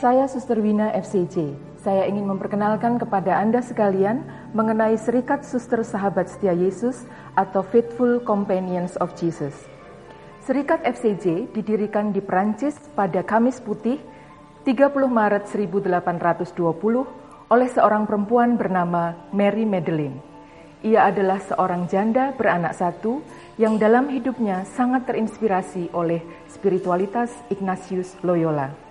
Saya Suster Wina FCJ. Saya ingin memperkenalkan kepada Anda sekalian mengenai Serikat Suster Sahabat Setia Yesus atau Faithful Companions of Jesus. Serikat FCJ didirikan di Prancis pada Kamis Putih 30 Maret 1820 oleh seorang perempuan bernama Mary Magdalene. Ia adalah seorang janda beranak satu yang dalam hidupnya sangat terinspirasi oleh spiritualitas Ignatius Loyola.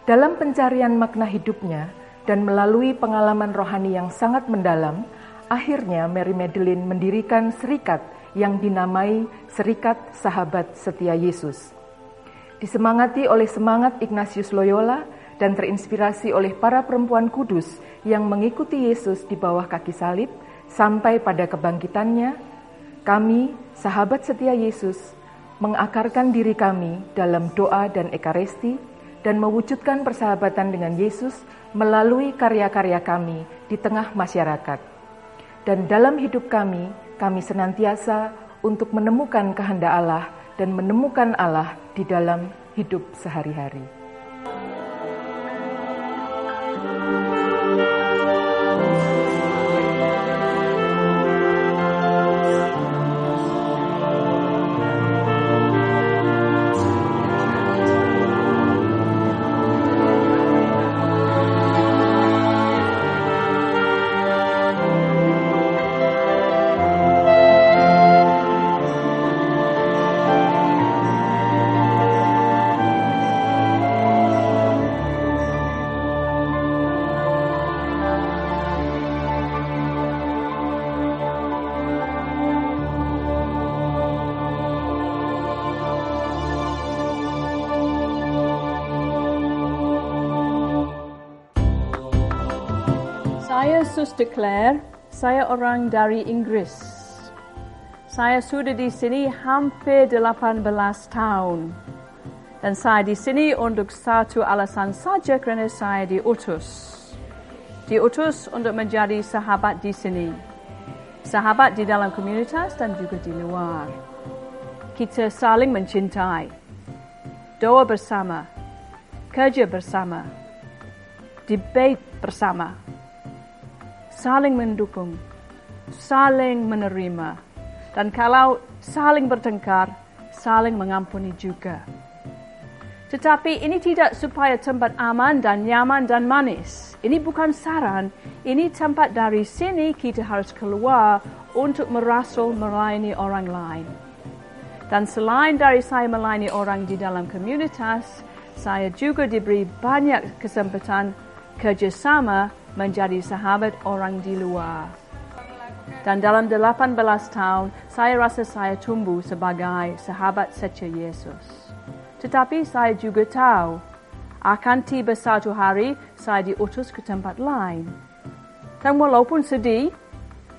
Dalam pencarian makna hidupnya dan melalui pengalaman rohani yang sangat mendalam, akhirnya Mary Magdalene mendirikan serikat yang dinamai Serikat Sahabat Setia Yesus. Disemangati oleh semangat Ignatius Loyola dan terinspirasi oleh para perempuan kudus yang mengikuti Yesus di bawah kaki salib sampai pada kebangkitannya, kami, sahabat setia Yesus, mengakarkan diri kami dalam doa dan ekaristi dan mewujudkan persahabatan dengan Yesus melalui karya-karya kami di tengah masyarakat. Dan dalam hidup kami senantiasa untuk menemukan kehendak Allah dan menemukan Allah di dalam hidup sehari-hari. Saya Suster Claire, saya orang dari Inggris. Saya sudah di sini hampir 18 tahun. Dan saya di sini untuk satu alasan saja kerana saya diutus. Diutus untuk menjadi sahabat di sini. Sahabat di dalam komunitas dan juga di luar. Kita saling mencintai. Doa bersama. Kerja bersama. Debate bersama. Saling mendukung, saling menerima, dan kalau saling bertengkar, saling mengampuni juga. Tetapi ini tidak supaya tempat aman dan nyaman dan manis. Ini bukan saran, ini tempat dari sini kita harus keluar untuk merasul melayani orang lain. Dan selain dari saya melayani orang di dalam komunitas, saya juga diberi banyak kesempatan kerjasama menjadi sahabat orang di luar. Dan dalam 18 tahun, saya rasa saya tumbuh sebagai sahabat setia Yesus. Tetapi saya juga tahu, akan tiba satu hari saya diutus ke tempat lain. Dan walaupun sedih,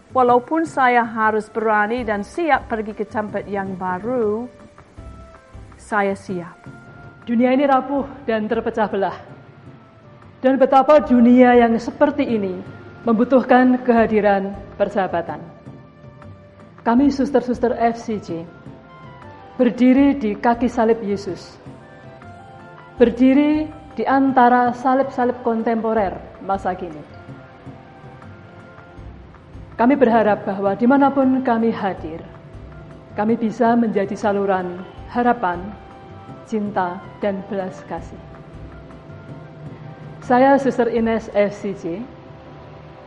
walaupun saya harus berani dan siap pergi ke tempat yang baru, saya siap. Dunia ini rapuh dan terpecah belah. Dan betapa dunia yang seperti ini membutuhkan kehadiran persahabatan. Kami suster-suster FCJ berdiri di kaki salib Yesus. Berdiri di antara salib-salib kontemporer masa kini. Kami berharap bahwa dimanapun kami hadir, kami bisa menjadi saluran harapan, cinta, dan belas kasih. Saya Suster Ines FCJ.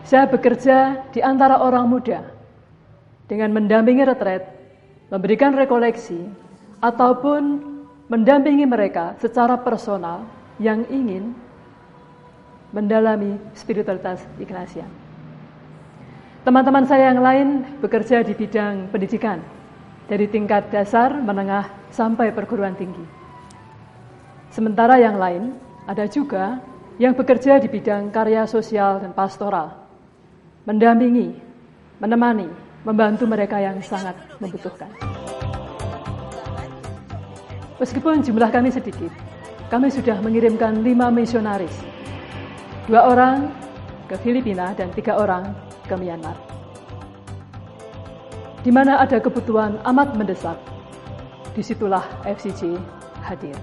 Saya bekerja di antara orang muda dengan mendampingi retret, memberikan rekoleksi, ataupun mendampingi mereka secara personal yang ingin mendalami spiritualitas Ignatian. Teman-teman saya yang lain bekerja di bidang pendidikan, dari tingkat dasar, menengah, sampai perguruan tinggi. Sementara yang lain ada juga yang bekerja di bidang karya sosial dan pastoral, mendampingi, menemani, membantu mereka yang sangat membutuhkan. Meskipun jumlah kami sedikit, kami sudah mengirimkan 5 misionaris, 2 orang ke Filipina dan 3 orang ke Myanmar. Di mana ada kebutuhan amat mendesak, disitulah FCJ hadir.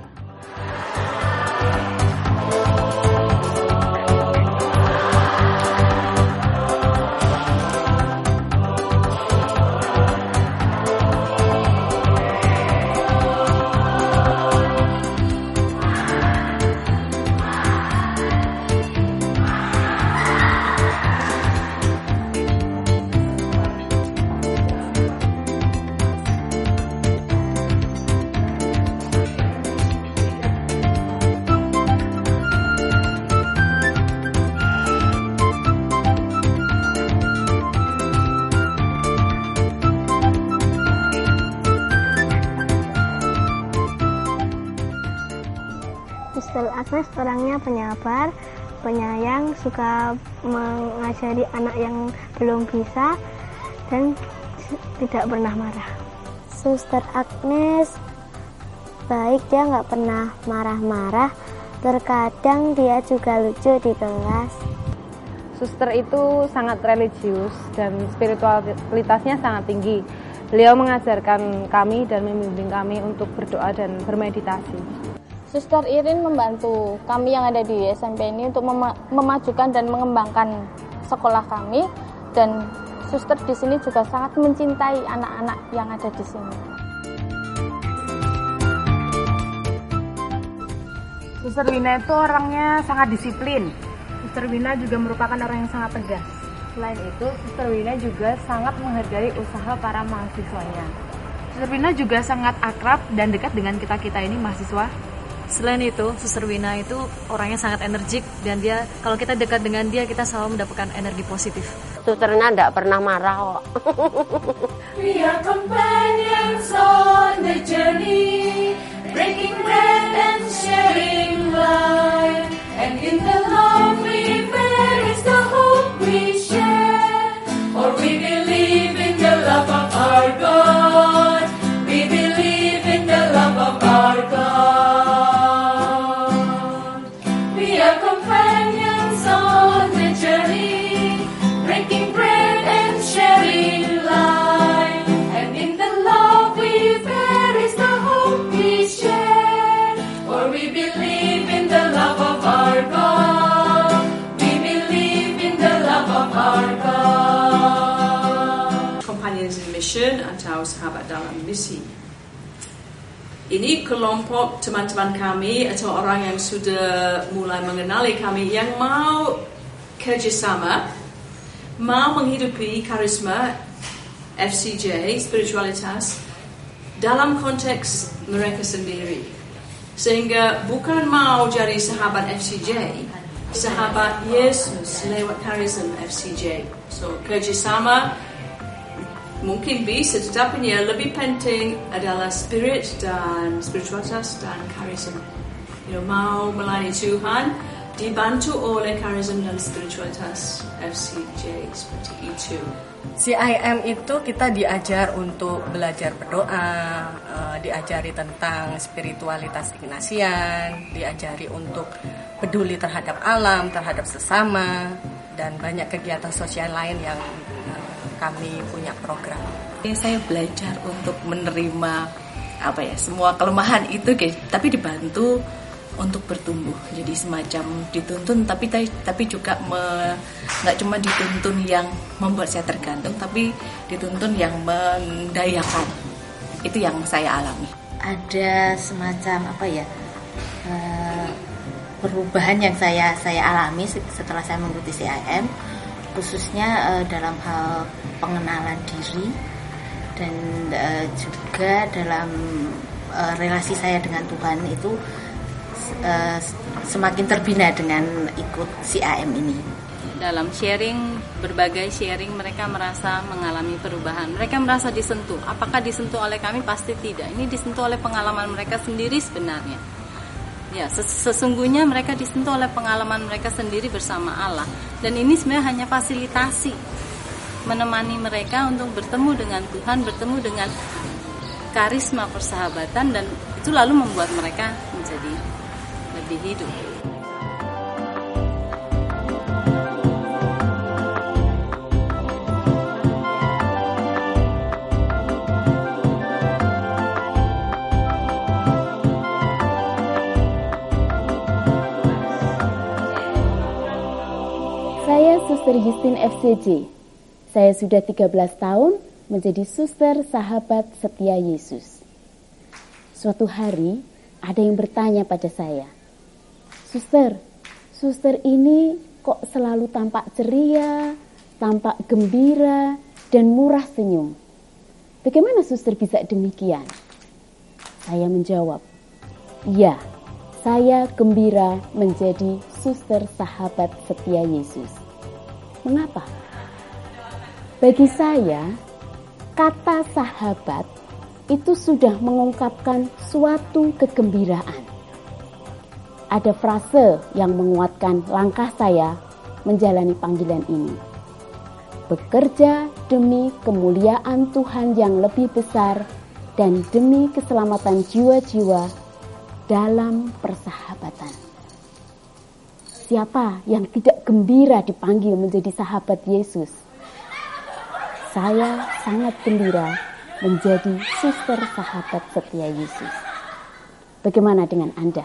Terus orangnya penyabar, penyayang, suka mengajari anak yang belum bisa, dan tidak pernah marah. Suster Agnes baik, dia nggak pernah marah-marah. Terkadang dia juga lucu di kelas. Suster itu sangat religius dan spiritualitasnya sangat tinggi. Beliau mengajarkan kami dan membimbing kami untuk berdoa dan bermeditasi. Suster Irin membantu kami yang ada di SMP ini untuk memajukan dan mengembangkan sekolah kami, dan suster di sini juga sangat mencintai anak-anak yang ada di sini. Suster Wina itu orangnya sangat disiplin. Suster Wina juga merupakan orang yang sangat tegas. Selain itu, Suster Wina juga sangat menghargai usaha para mahasiswanya. Suster Wina juga sangat akrab dan dekat dengan kita-kita ini mahasiswa. Selain itu, Suster Wina itu orangnya sangat energik, dan dia, kalau kita dekat dengan dia, kita selalu mendapatkan energi positif. Susternya tidak pernah marah kok. We are companions on the journey, breaking bread and sharing life, and in the love we bear is the hope we share, for we believe in the love of our God, we believe in the love of our God. We are companions on the journey, breaking bread and sharing life, and in the love we bear is the hope we share, for we believe in the love of our God, we believe in the love of our God. Companions in Mission atau sahabat dalam misi. Ini kelompok teman-teman kami atau orang yang sudah mulai mengenali kami yang mau kerjasama, mau menghidupi karisma FCJ, spiritualitas, dalam konteks mereka sendiri. Sehingga bukan mau jadi sahabat FCJ, sahabat Yesus lewat karisma FCJ. So kerjasama mungkin bisa, tetapi yang lebih penting adalah spirit dan spiritualitas dan karisma. Mau melayani Tuhan, dibantu oleh karisma dan spiritualitas FCJ, seperti itu. CIM itu kita diajar untuk belajar berdoa, diajari tentang spiritualitas Ignatian, diajari untuk peduli terhadap alam, terhadap sesama, dan banyak kegiatan sosial lain yang kami punya program. Saya belajar untuk menerima semua kelemahan itu, tapi dibantu untuk bertumbuh. Jadi semacam dituntun, tapi juga nggak cuma dituntun yang membuat saya tergantung, tapi dituntun yang mendayakan. Itu yang saya alami. Ada semacam perubahan yang saya alami setelah saya mengikuti CIM, khususnya dalam hal pengenalan diri dan juga dalam relasi saya dengan Tuhan itu semakin terbina dengan ikut CIM ini. Dalam berbagai sharing mereka merasa mengalami perubahan. Mereka merasa disentuh. Apakah disentuh oleh kami? Pasti tidak. Ini disentuh oleh pengalaman mereka sendiri sebenarnya. Ya, sesungguhnya mereka disentuh oleh pengalaman mereka sendiri bersama Allah. Dan ini sebenarnya hanya fasilitasi, menemani mereka untuk bertemu dengan Tuhan, bertemu dengan karisma persahabatan, dan itu lalu membuat mereka menjadi lebih hidup. Saya Suster Justin FCJ. Saya sudah 13 tahun menjadi suster sahabat setia Yesus. Suatu hari ada yang bertanya pada saya, Suster ini kok selalu tampak ceria, tampak gembira, dan murah senyum. Bagaimana suster bisa demikian? Saya menjawab, ya, saya gembira menjadi suster sahabat setia Yesus. Mengapa? Bagi saya, kata sahabat itu sudah mengungkapkan suatu kegembiraan. ada frase yang menguatkan langkah saya menjalani panggilan ini. Bekerja demi kemuliaan Tuhan yang lebih besar dan demi keselamatan jiwa-jiwa dalam persahabatan. Siapa yang tidak gembira dipanggil menjadi sahabat Yesus? Saya sangat gembira menjadi suster sahabat setia Yesus. Bagaimana dengan Anda?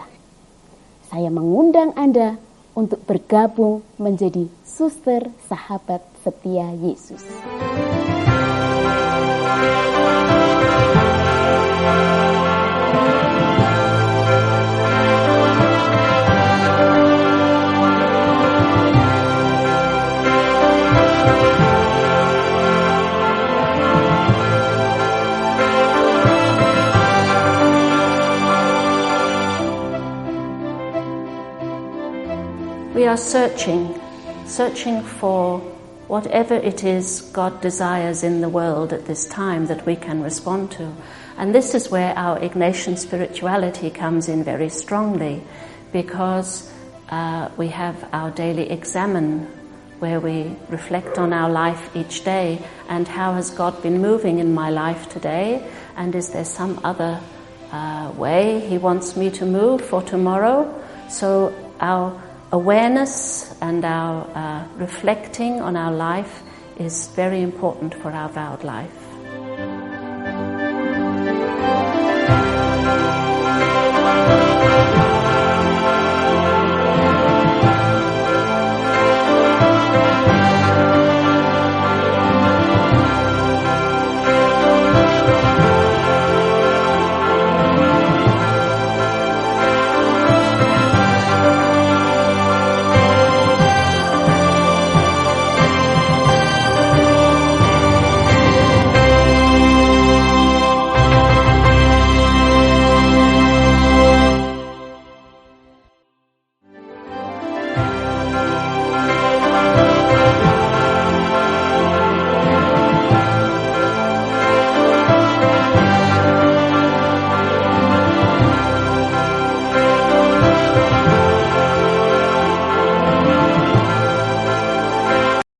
Saya mengundang Anda untuk bergabung menjadi suster sahabat setia Yesus. We are searching for whatever it is God desires in the world at this time that we can respond to. And this is where our Ignatian spirituality comes in very strongly, because we have our daily examen where we reflect on our life each day and how has God been moving in my life today, and is there some other way He wants me to move for tomorrow. So our awareness and our reflecting on our life is very important for our vowed life.